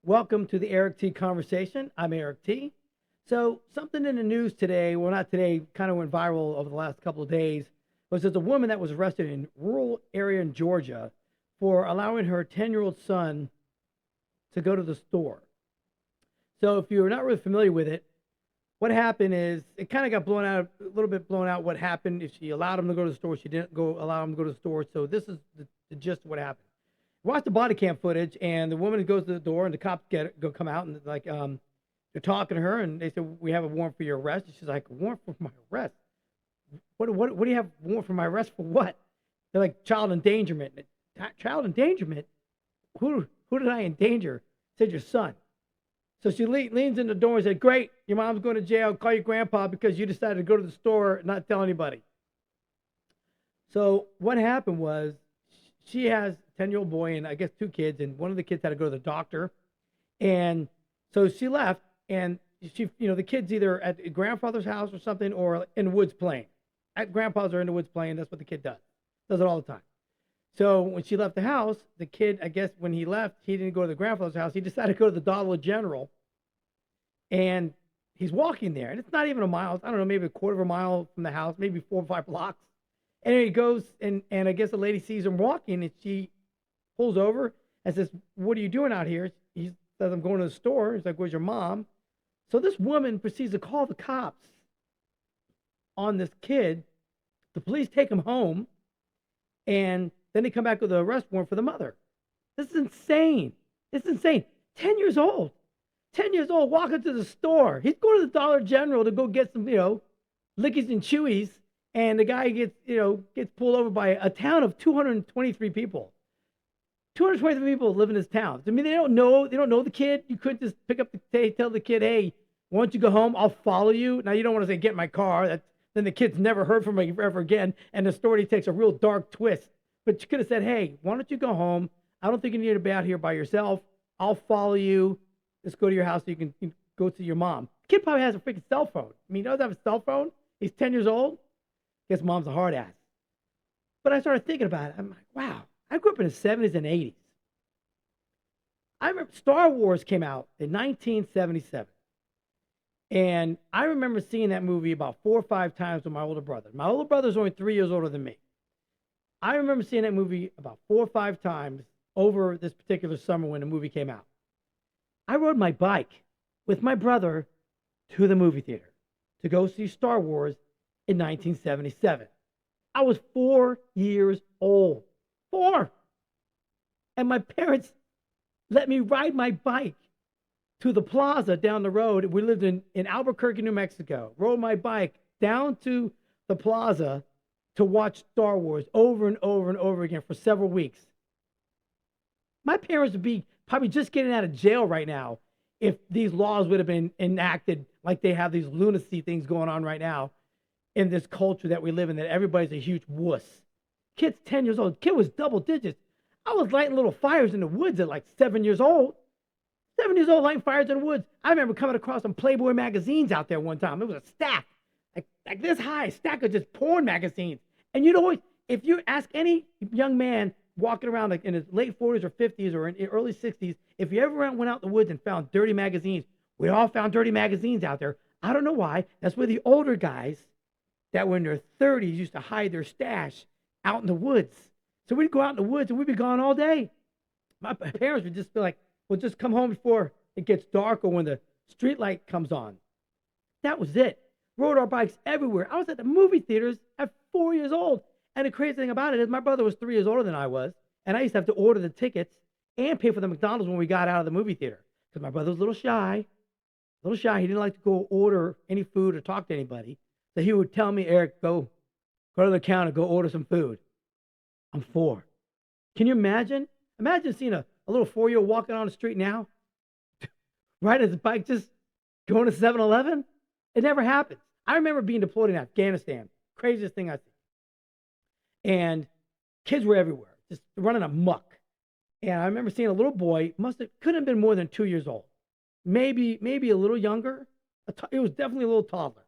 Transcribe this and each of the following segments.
Welcome to the Eric T Conversation. I'm Eric T. So, something in the news today, well, not today, kind of went viral over the last couple of days, was there's a woman that was arrested in rural area in Georgia for allowing her 10-year-old son to go to the store. So, if you're not really familiar with it, what happened is it kind of got blown out, a little bit blown out what happened. If she allowed him to go to the store, she didn't go allow him to go to the store. So, this is the gist of what happened. Watch the body cam footage, and the woman goes to the door, and the cops come out, and they're talking to her, and they said, "We have a warrant for your arrest." And she's like, "A warrant for my arrest? What do you have a warrant for my arrest for? What?" They're like, "Child endangerment." Child endangerment? Who did I endanger? Said your son. So she leans in the door and said, "Great, your mom's going to jail. Call your grandpa because you decided to go to the store and not tell anybody." So what happened was she has a 10-year-old boy and I guess two kids, and one of the kids had to go to the doctor. And so she left, and the kids either at grandfather's house or something or in the woods playing. At grandpa's or in the woods playing, that's what the kid does. Does it all the time. So when she left the house, the kid, I guess when he left, he didn't go to the grandfather's house. He decided to go to the Dollar General, and he's walking there. And it's not even a mile. I don't know, maybe a quarter of a mile from the house, maybe 4 or 5 blocks. And then he goes, and I guess the lady sees him walking, and she pulls over and says, "What are you doing out here?" He says, "I'm going to the store." He's like, "Where's your mom?" So this woman proceeds to call the cops on this kid. The police take him home, and then they come back with an arrest warrant for the mother. This is insane. It's insane. 10 years old. 10 years old, walking to the store. He's going to the Dollar General to go get some, lickies and chewies. And the guy gets pulled over by a town of 223 people. 223 people live in this town. I mean, they don't know the kid. You couldn't just pick up tell the kid, "Hey, why don't you go home? I'll follow you." Now, you don't want to say, "Get in my car." Then the kid's never heard from me ever again, and the story takes a real dark twist. But you could have said, "Hey, why don't you go home? I don't think you need to be out here by yourself. I'll follow you. Let's go to your house so you can go to your mom." The kid probably has a freaking cell phone. I mean, he doesn't have a cell phone. He's 10 years old. Guess mom's a hard ass. But I started thinking about it. I'm like, wow, I grew up in the 70s and 80s. I remember Star Wars came out in 1977. And I remember seeing that movie about 4 or 5 times with my older brother. My older brother's only 3 years older than me. I remember seeing that movie about 4 or 5 times over this particular summer when the movie came out. I rode my bike with my brother to the movie theater to go see Star Wars in 1977. I was 4 years old. 4. And my parents let me ride my bike to the plaza down the road. We lived in Albuquerque, New Mexico. Rode my bike down to the plaza to watch Star Wars over and over and over again for several weeks. My parents would be probably just getting out of jail right now if these laws would have been enacted like they have these lunacy things going on right now in this culture that we live in, that everybody's a huge wuss. Kid's 10 years old. Kid was double digits. I was lighting little fires in the woods at like 7 years old. 7 years old, lighting fires in the woods. I remember coming across some Playboy magazines out there one time. It was a stack, like this high, a stack of just porn magazines. And you know what? If you ask any young man walking around like in his late 40s or 50s or in early 60s, if you ever went out in the woods and found dirty magazines, we all found dirty magazines out there. I don't know why. That's where the older guys that were in their 30s used to hide their stash out in the woods. So we'd go out in the woods and we'd be gone all day. My parents would just be like, "We'll just come home before it gets dark or when the street light comes on." That was it. Rode our bikes everywhere. I was at the movie theaters at 4 years old. And the crazy thing about it is my brother was 3 years older than I was. And I used to have to order the tickets and pay for the McDonald's when we got out of the movie theater. Because my brother was a little shy. He didn't like to go order any food or talk to anybody. So he would tell me, "Eric, go to the counter, go order some food." I'm 4. Can you imagine? Imagine seeing a little 4-year-old walking on the street now, riding his bike, just going to 7-Eleven. It never happens. I remember being deployed in Afghanistan. Craziest thing I've seen. And kids were everywhere, just running amok. And I remember seeing a little boy, couldn't have been more than 2 years old. Maybe a little younger. It was definitely a little toddler.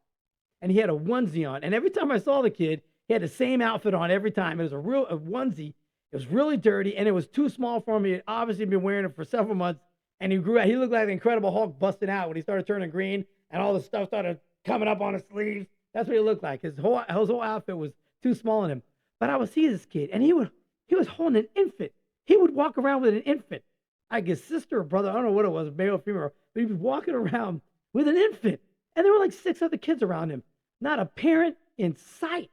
And he had a onesie on. And every time I saw the kid, he had the same outfit on every time. It was a onesie. It was really dirty, and it was too small for him. He had obviously been wearing it for several months, And he grew out. He looked like the Incredible Hulk busting out when he started turning green, and all the stuff started coming up on his sleeves. That's what he looked like. His whole outfit was too small on him. But I would see this kid, and he was holding an infant. He would walk around with an infant, like his sister or brother. I don't know what it was, male or female, but he was walking around with an infant, and there were like 6 other kids around him. Not a parent in sight.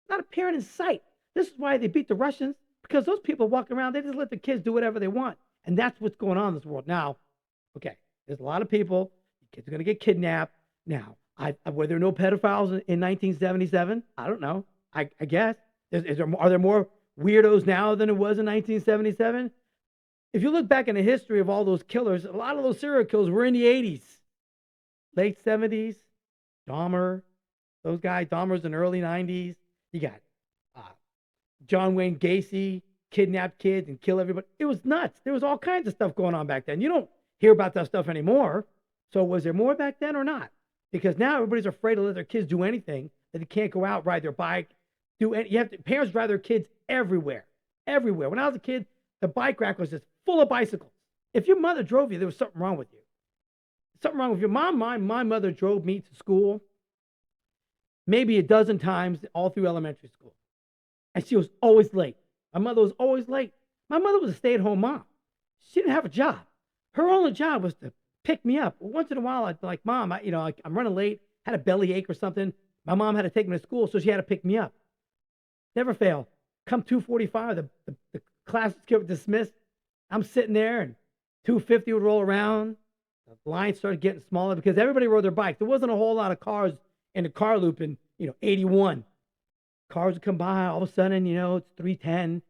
Not a parent in sight. This is why they beat the Russians, because those people walking around, they just let the kids do whatever they want. And that's what's going on in this world. Now, okay, there's a lot of people, kids are going to get kidnapped. Now, were there no pedophiles in 1977? I don't know. I guess. Are there more weirdos now than it was in 1977? If you look back in the history of all those killers, a lot of those serial killers were in the 80s, late 70s. Dahmer, those guys. Dahmer's in the early 90s. You got John Wayne Gacy, kidnap kids and kill everybody. It was nuts. There was all kinds of stuff going on back then. You don't hear about that stuff anymore. So was there more back then or not? Because now everybody's afraid to let their kids do anything, that they can't go out, ride their bike, parents drive their kids everywhere. Everywhere. When I was a kid, the bike rack was just full of bicycles. If your mother drove you, there was something wrong with you. Something wrong with your mom. My mother drove me to school maybe a dozen times all through elementary school. And she was always late. My mother was always late. My mother was a stay-at-home mom. She didn't have a job. Her only job was to pick me up. Once in a while, I'd be like, Mom, I'm running late, had a belly ache or something. My mom had to take me to school, so she had to pick me up. Never failed. Come 2:45, the class would get dismissed. I'm sitting there, and 2:50 would roll around. The line started getting smaller because everybody rode their bike. There wasn't a whole lot of cars in the car loop in 81. Cars would come by. All of a sudden, it's 3:10.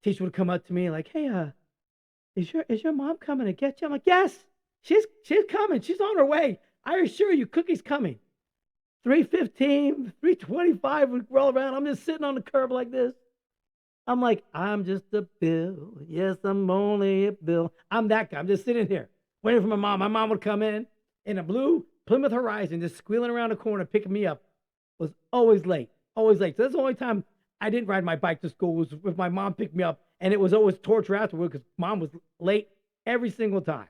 Teacher would come up to me like, "Hey, is your mom coming to get you?" I'm like, "Yes, she's coming. She's on her way. I assure you, Cookie's coming." 3:15, 3:25 would roll around. I'm just sitting on the curb like this. I'm like, I'm just a bill. Yes, I'm only a bill. I'm that guy. I'm just sitting here waiting for my mom. My mom would come in a blue Plymouth Horizon, just squealing around the corner, picking me up. Was always late. Always late. So that's the only time I didn't ride my bike to school was with my mom picked me up. And it was always torture afterward because mom was late every single time.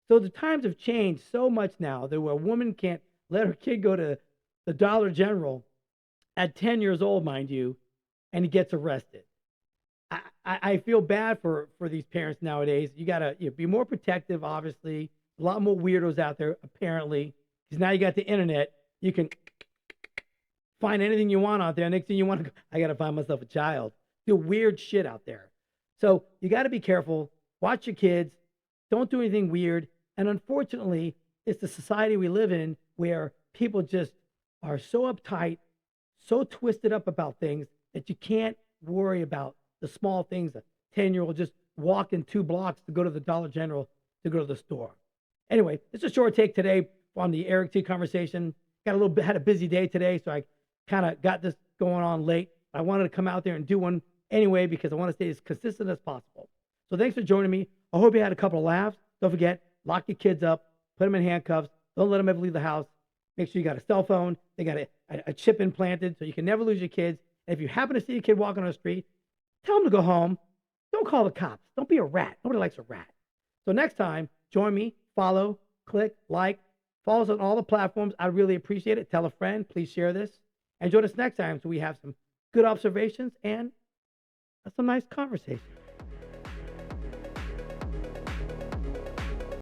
So the times have changed so much now that where a woman can't let her kid go to the Dollar General at 10 years old, mind you, and he gets arrested. I feel bad for these parents nowadays. You got to be more protective, obviously. A lot more weirdos out there, apparently, because now you got the internet. You can find anything you want out there. Next thing you want to go, I got to find myself a child. Do weird shit out there. So you got to be careful. Watch your kids. Don't do anything weird. And unfortunately, it's the society we live in where people just are so uptight, so twisted up about things that you can't worry about the small things. A 10-year-old just walking 2 blocks to go to the Dollar General to go to the store. Anyway, it's a short take today on the Eric T conversation. Had a busy day today, so I kind of got this going on late. I wanted to come out there and do one anyway because I want to stay as consistent as possible. So thanks for joining me. I hope you had a couple of laughs. Don't forget, lock your kids up, put them in handcuffs. Don't let them ever leave the house. Make sure you got a cell phone. They got a chip implanted so you can never lose your kids. And if you happen to see a kid walking on the street, tell them to go home. Don't call the cops. Don't be a rat. Nobody likes a rat. So next time, join me, follow, click, like, follow us on all the platforms. I really appreciate it. Tell a friend. Please share this. And join us next time so we have some good observations and some nice conversation.